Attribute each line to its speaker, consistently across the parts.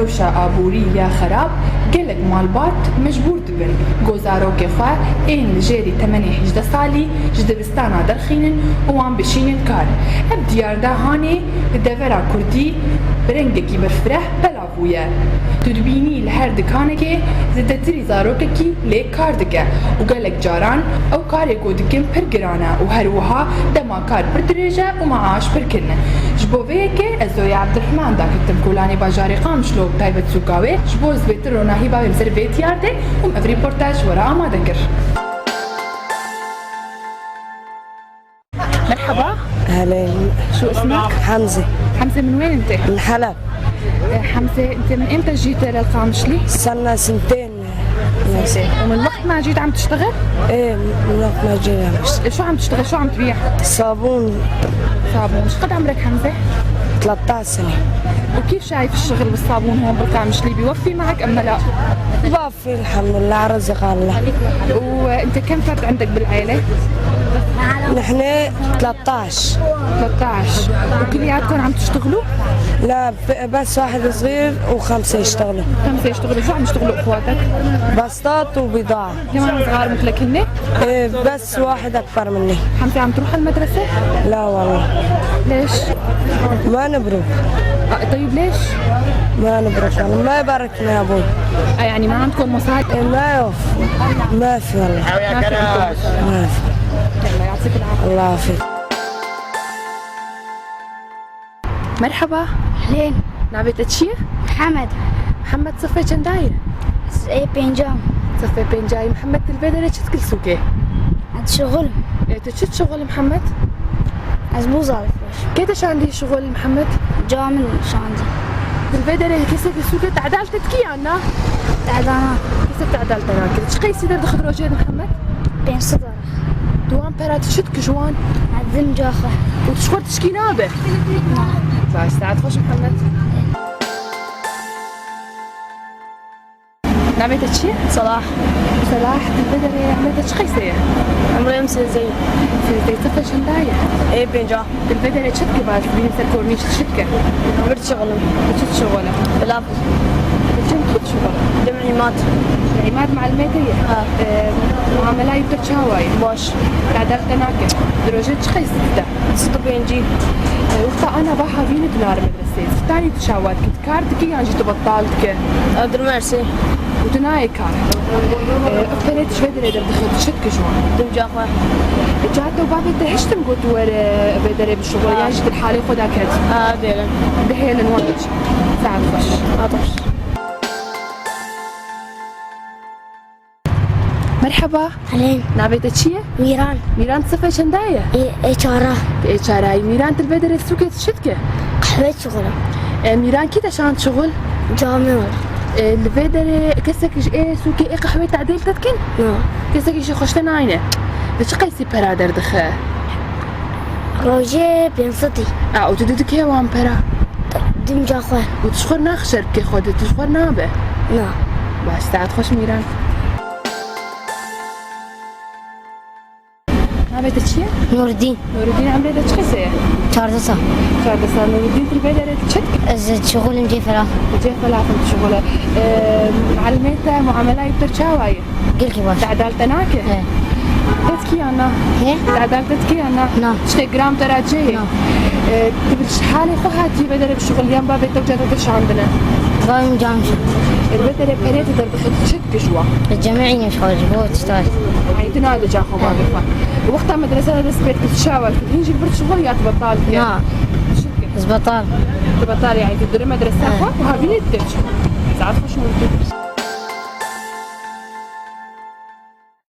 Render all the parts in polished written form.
Speaker 1: روشا آبوری یا خراب گلک مالبات مجبور دبن گوزاروک خواه این جیری 18 سالی جدبستانا درخینن وان بشینن کار اب دیارده هانی دورا کردی برنگکی برفره بلاویه تدبینی لهر دکانه که زدتری زاروکه کی لیک کار دکه و گلک جاران او کاری گودکن پر گرانه و هر وها دما کار پر درجه و معاش پر کنه جبوه که ازوی عبدالرحمن دا کتم کولانی باجاری قامشلو تایبت سوکاوه جبوز بیتر و ناهی باویم سر بیت یارده و افری پورتاج ورا آماده کر مرحبا
Speaker 2: أهلين.
Speaker 1: شو اسمك؟
Speaker 2: حمزة.
Speaker 1: حمزة من وين انت؟
Speaker 2: من حلب.
Speaker 1: حمزة انت من امتى جيت للقامشلي؟
Speaker 2: صرنا سنتين.
Speaker 1: ومن وقت ما جيت عم تشتغل؟
Speaker 2: ايه من وقت ما جينا.
Speaker 1: شو عم تشتغل؟ شو عم تبيع؟
Speaker 2: صابون.
Speaker 1: صابون، شو قد عمرك حمزة؟
Speaker 2: 13 سنة.
Speaker 1: وكيف شايف الشغل بالصابون هون بالقامشلي؟ بيوفي معك ام لا؟
Speaker 2: بوفي الحمد لله رزق الله.
Speaker 1: وانت كم فرد عندك بالعيلة؟
Speaker 2: نحن 13.
Speaker 1: 13 وكلياتكم عم تشتغلوا؟
Speaker 2: لا بس واحد صغير وخمسة يشتغلوا.
Speaker 1: 5 يشتغلوا، شو عم يشتغلوا اخواتك؟
Speaker 2: بسطات وبضاعة.
Speaker 1: كمان صغار مثلك هن؟
Speaker 2: ايه بس واحد أكبر مني.
Speaker 1: حمزة عم تروح المدرسة؟
Speaker 2: لا والله.
Speaker 1: ليش؟
Speaker 2: ما نبرك.
Speaker 1: طيب ليش؟
Speaker 2: ما نبرك والله ما يباركنا يا أبوي.
Speaker 1: يعني ما عندكم مصاري؟
Speaker 2: إيه ما يوفي. ما في والله.
Speaker 1: ما في عندكم.
Speaker 2: ما في.
Speaker 1: يلا يعطيك العافية.
Speaker 2: الله يعافيك.
Speaker 1: مرحبا.
Speaker 3: أهلين.
Speaker 1: نابت تشي؟
Speaker 3: محمد
Speaker 1: صفي كان داير؟
Speaker 3: ايه بينجام
Speaker 1: صفي بين جاي محمد البدرة شت كل سوقه؟
Speaker 3: عند شغل
Speaker 1: تشت شغل محمد؟
Speaker 3: عزبوز عارف
Speaker 1: كيفاش عندي شغل محمد؟
Speaker 3: جامل شو عندي
Speaker 1: البدرة كيسة السوق تعدال تتكي عنا؟
Speaker 3: تعدانا
Speaker 1: كيسة تعدال تناكل شقي سيدر دخل روجين محمد؟
Speaker 3: بين صدر
Speaker 1: دوان برا تشت كجوان؟
Speaker 3: عزم جاخة
Speaker 1: وتشخور تشكي نابه؟ باش ساعات خوش محمد نعمل تشي؟
Speaker 3: صلاح
Speaker 1: البدرة عملت شقي سيا؟
Speaker 3: عمري مسي زي
Speaker 1: صفي شنداية؟
Speaker 2: ايه بينجا.
Speaker 1: البدرة تشتكي باش بين سركورنيش تشتكي
Speaker 3: عمرت شغل
Speaker 1: تشت شغله؟
Speaker 3: بلافظ
Speaker 1: بتشم كيف شغل؟
Speaker 3: جمعيمات
Speaker 1: عماد معلماتية معاملاي بتشاواي
Speaker 3: باش
Speaker 1: تعدل تناكل دروجات شخيص ده
Speaker 3: ستة بينجي
Speaker 1: وقتا أنا باحا فيني دولار مدرسة ستاني تشاوات كنت كارتكي يعني جيت بطالتك
Speaker 3: قدر مرسي
Speaker 1: ودناي كار أفتريت شوي دري دخلت شتك شوان
Speaker 3: دم جاخة
Speaker 1: جات وبابا دهشتم قلت ور بدري بالشغل يعني جيت الحالي خدا كت
Speaker 3: ديلا
Speaker 1: دهيل نوانج ساعة خوش
Speaker 3: عطش
Speaker 1: مرحبا
Speaker 3: أهلين
Speaker 1: نابيت تشيه؟ ميران صفة شنداية؟
Speaker 3: ايه شارع
Speaker 1: ايه شاراي ميران البدرة سوكت شتكه؟
Speaker 3: قهوة شغل
Speaker 1: ميران كده شان شغل؟
Speaker 3: جامل
Speaker 1: البدرة كسك ايه سوكي ايه قهوة تعديل تتكن؟
Speaker 3: نو
Speaker 1: كسك شي خوشتن عينه ليش قيسي برادر دخه؟
Speaker 3: روجي بين صدي
Speaker 1: وتدودك هي وان برا
Speaker 3: دم جاخة
Speaker 1: وتشخور ناخشر بكي خودت تشخور نابه
Speaker 3: نو
Speaker 1: باش ساعات خوش ميران نابت تشيه؟
Speaker 3: نور الدين
Speaker 1: عمري دا تشخيسه؟
Speaker 3: 14
Speaker 1: صار نور الدين البدرة تشتك؟
Speaker 3: زد شغل مجي فراغ
Speaker 1: وجيه فلافل شغله معلميته معاملاي بترشاواي
Speaker 3: قلكي باش
Speaker 1: تعدال تناكه؟
Speaker 3: ايه
Speaker 1: تتكي أنا
Speaker 3: ايه
Speaker 1: تعدال تتكي أنا
Speaker 3: نعم.
Speaker 1: شتي جرام ترى جاي
Speaker 3: نعم.
Speaker 1: تبلش حالي خو هاتي بدري بشغل يام بابي توجه تدش عندنا
Speaker 3: قايم جامش
Speaker 1: البدري بريت در دخلت شت كشوا
Speaker 3: الجميعين مش خارج بوت تشتغل
Speaker 1: يعني تنادى جا خو بابي فا وقتها مدرسة بس بيت تشاور هنجي برد شغل يا تبطال
Speaker 3: نعم زبطال
Speaker 1: تبطال يعني تدري مدرسة خو وهابيني تدش ساعات خوش مرتب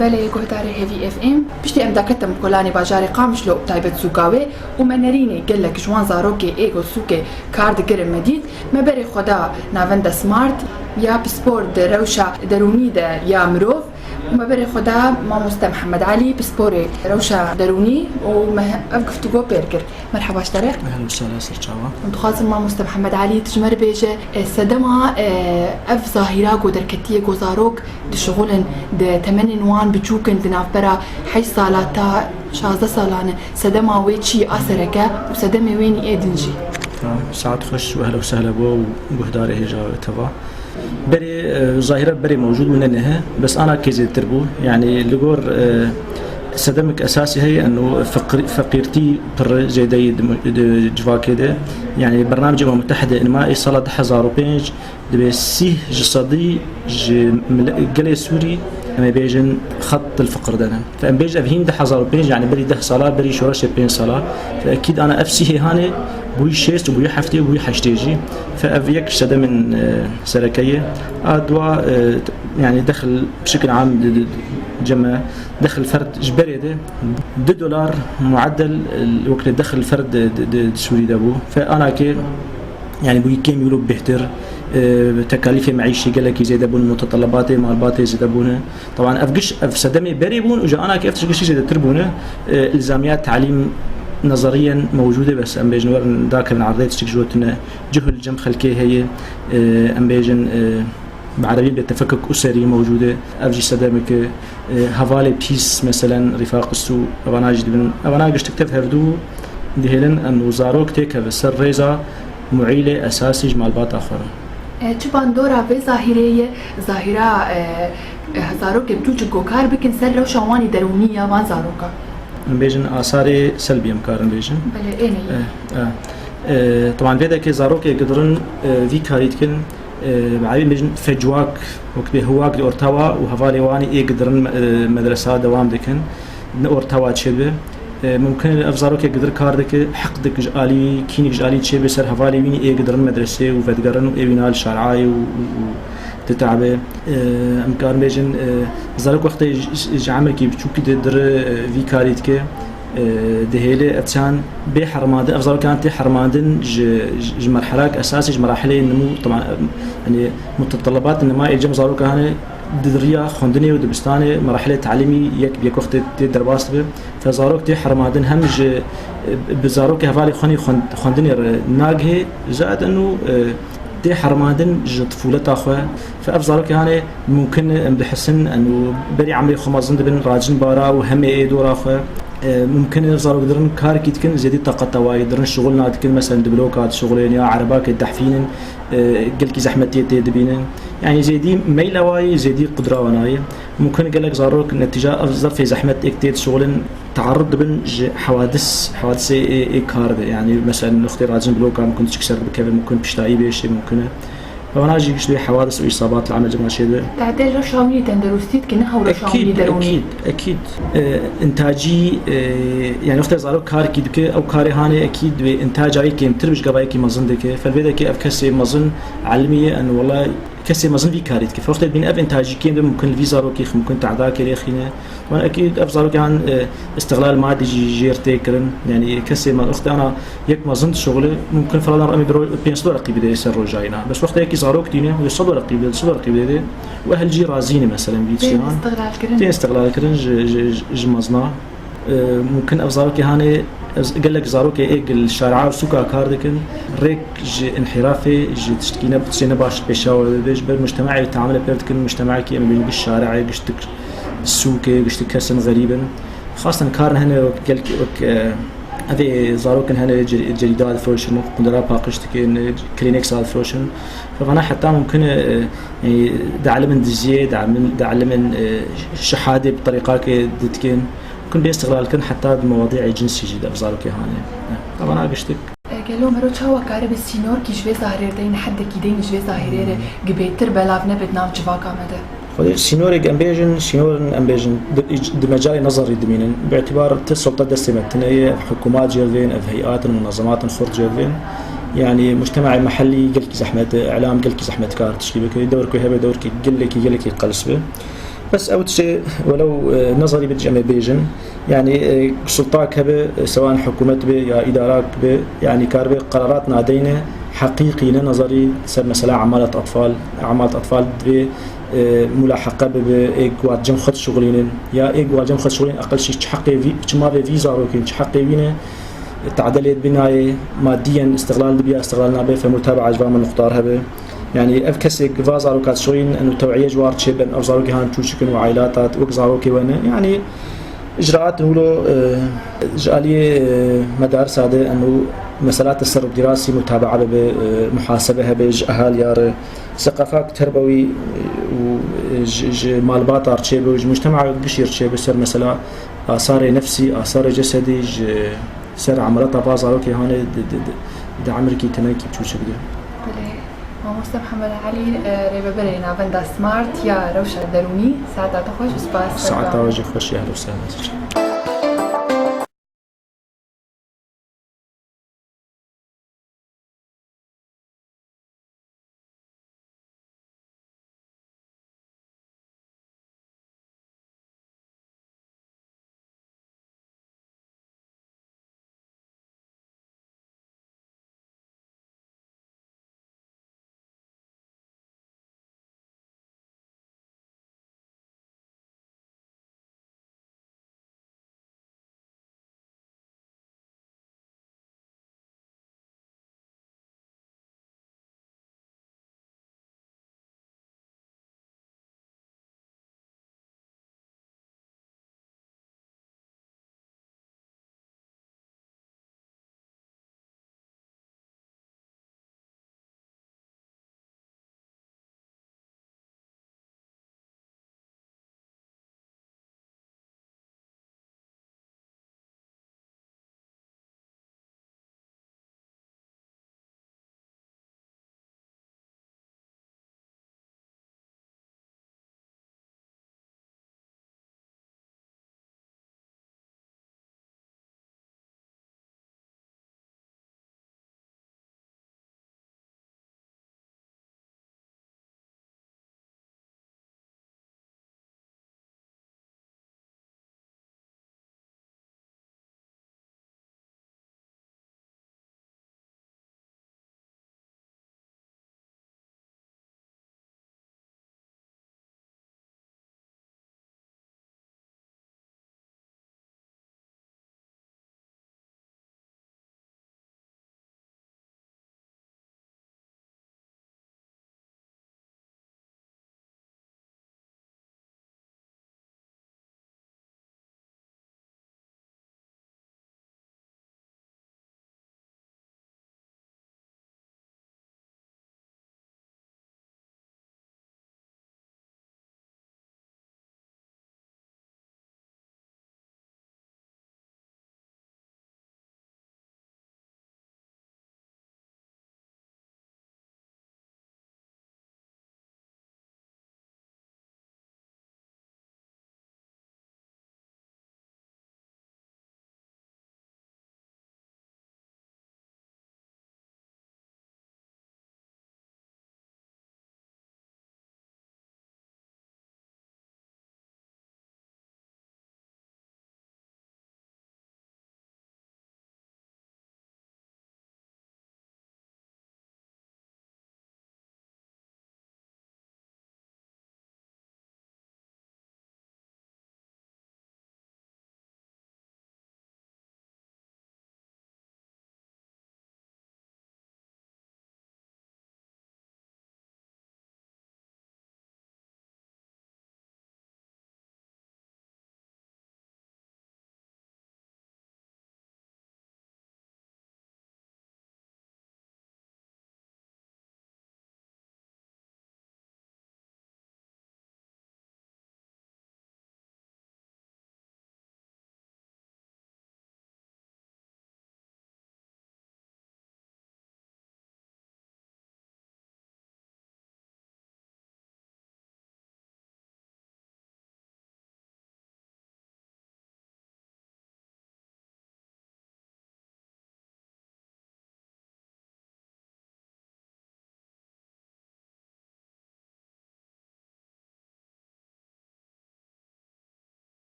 Speaker 1: بله گهداری هیوی اف ام پشتی ام دکتم کلانی باجاری قامشلو تایبت سوکاوه و منرینه گلک جوان زاروکه ایگو سوکه کارد گرم مدید مبری خدا ناوند سمارت یا بسپور روشا درونی ده یا مروف ومبری خدا ماموستا محمد علي بسپور روشا درونی و افقفتو بيركر مرحبا اشتري
Speaker 4: اهلا وسهلا سرچاوا
Speaker 1: متخاصم ماموستا محمد علي تجمر بيجه سدما اف ظاهرة قدركتية قزاروك دشغلن ده 8 نوان بجوكن دنافبرا 8 سالاتا 16 سالانه سدما ويتشي اثركه وسدما ويني ادنجي
Speaker 4: ساعات خش واهلا وسهلا بو وبهداري هجا تبع بري ظاهرة بري موجود منها بس أنا كيزيد تربو يعني لجور صدمك أساسي هي إنه فقيرتي بر زيدي جوا كده يعني برنامج الأمم المتحدة إنما إصالة 10,000 دبسيه جسدي جلي سوري أما بيجن خط الفقر ده فأم بيج أفهيم 10,000 يعني بري 10 صلاة بري شورش 20 صلاة فأكيد أنا أفسيه هاني بوي شيست وبوي حفتي وبوي حشتيجي فأفيك شده من سركية أدوا يعني دخل بشكل عام جمع دخل فرد إجباري ده $2 معدل وقت دخل الفرد سوري دابو فأنا كي يعني بوي كيم يقولوا بيهتر تكاليف معيشي قال لك يزيد ابون متطلباتي مالباتي يزيد ابونه طبعا افقش افسدمي بريبون وجا انا كيف تشقش يزيد تربونه الزاميات تعليم نظريا موجوده بس ام بيجن ذاك من عرضيه تشجوتنا جهل جم خلكي هي ام بيجن بعربي بالتفكك اسري موجوده افجي سدمك هفالي بيس مثلا رفاق السوق اباناج تكتب هردو دهلن ان وزاروك تيك بسر ريزا معيله اساسي جمال بات اخر
Speaker 1: چبان دورا به ظاهره هزاروك بتوج كوكار بكن سر رو شواني درونيه ما زاروكا
Speaker 4: بيجن آثار سلبية مكارن بيجن
Speaker 1: بله إني
Speaker 4: طبعا بيدا كي زاروك يقدرن في كاريتكن بعدين بيجن فجواك وقت بهواك لأورتاوا وهفالي واني يقدرن مدرسة دوام دكن أورتاوا تشبه ممكن الأفزاروك يقدر كاردك حقدك جالي كينك جالي تشبه سر هفالي ويني يقدرن مدرسة وفتقرن وإبنال شرعاي تتعبه امكار بيجن زارك وقت عمل كي بتشوكي تدر في كاريتك دهيله اتشان بحرماد افضل كانت حرمادن ج مرحله اساسي مراحل النمو طبعا يعني متطلبات انما يجم زارك هاني دريا خندني ودبستاني مراحل تعليمي يك وقت درباست به فزاروك تي حرمادن هم بزاروك هفالي خندني ناقه زاد انه دي حرمادن طفولة أخوة فأفضلك يعني ممكن بحسن إنه بري عمري خمازن دبن راجن بارا وهم دور أخوة ممكن أفضلك درن كار كيتكن زيادة طاقة تواي درن شغل نادكن مثلا دبلوكات شغلين يا عرباك الدحفين قلك زحمتي تدبينن يعني زيدي ميل واي زيدي قدرة وناي ممكن قال لك زاروك نتيجة أفضل في زحمة اكتيت شغل تعرض بين حوادث كار يعني مثلا اختي راجن بلوكا ممكن تكسر بكذا ممكن بشتاي بيش ممكن فانا اجي شوي حوادث واصابات العمل جماعه شيء
Speaker 1: تعدل رشامي تندرستيت كنا هو رشامي دروني
Speaker 4: اكيد انتاجي يعني اختي زاروك كار كيدك او كاري هاني اكيد انتاجي كيم تربش قبايكي مزندك فالبيدك افكسي مزن علميه ان والله كسي مزن في كاريت كيف وقت بين اب انتاجي كيم ممكن الفيزا روكي ممكن تعداك ريخينا وانا اكيد افضل كان استغلال مادي جيرتي كرن يعني كسي ما اختي انا يك مزن شغله ممكن فرضا رقمي $5 رقيب دي سر رجعنا بس وقت هيك زاروك تيني وصدوا رقيب دي واهل جي رازيني مثلا بيتشان استغلال كرن جمزنا ممكن افضل كهاني قال لك زاروك ايق الشارع وسوكا كاردكن ريك انحرافي تشتكينا بتسينا باش بيشاور بيش بالمجتمع يتعامل بيرتكن المجتمع كي بين بالشارع قشتك السوق قشتك كسن غريبا خاصه كارن هنا قال هذه زاروكن هنا جريدات فروشن قدرة باقشتك كلينكس على فروشن فانا حتى ممكن يعني دعلم دزيه دعلم شحاده بطريقه كدتكن كن باستغلال كن حتى بمواضيع جنسي جدا بزارك هاني طبعا قشتك
Speaker 1: قالوا مرو تشوا كارب السينور كي شوي ظاهر دين حد كيدين شوي ظاهر جبيتر بلافنا بدنام جواكا مده
Speaker 4: خذ سينور امبيجن دمجال نظري دمينن باعتبار السلطه الدسمه هي حكومات جيرفين اف هيئات ومنظمات خرط جيرفين يعني مجتمع محلي قلك زحمه اعلام قلك زحمه كار تشكيبك دورك هبه دورك قلك قلسبه بس أول شيء ولو نظري بتجمع بيجن يعني سلطات كبه سواء حكومات به يا إدارات به يعني كاربه قرارات نادينه حقيقي نظري سر مثلا عمالة أطفال به ملاحقة بإيقوات جم خد شغلين يا إيقوات جم خد شغلين أقل شيء حقي ما في فيزا روكين حقي وينه تعدلت بناء ماديا استغلال نابه فمتابعة أجبار من نختارها به يعني أفكسي فازارو كاتشوين إنه توعية جوار تشبن أفزارو كهان توشكن وعائلاتات وكزارو كيوانا يعني إجراءات نقوله جالية مدارس هذا أنه مسألة السرد الدراسي متابعة بمحاسبة بيج أهالي ثقافات تربوي ومالبات أرشيبه ومجتمع بشير شيء بسر مثلا آثار نفسي آثار جسدي سر عملات بازارو كي هون دعمر كي تناكي بتشوش كده.
Speaker 1: مامۆستا محەممەد عەلی ڕێبەبەرێ ناوەندە سمارت یا ڕەوشە دەرونی ساعتاتە خۆش سپاس
Speaker 4: ساعتاوەژی خۆشی هەلو سەلامەت.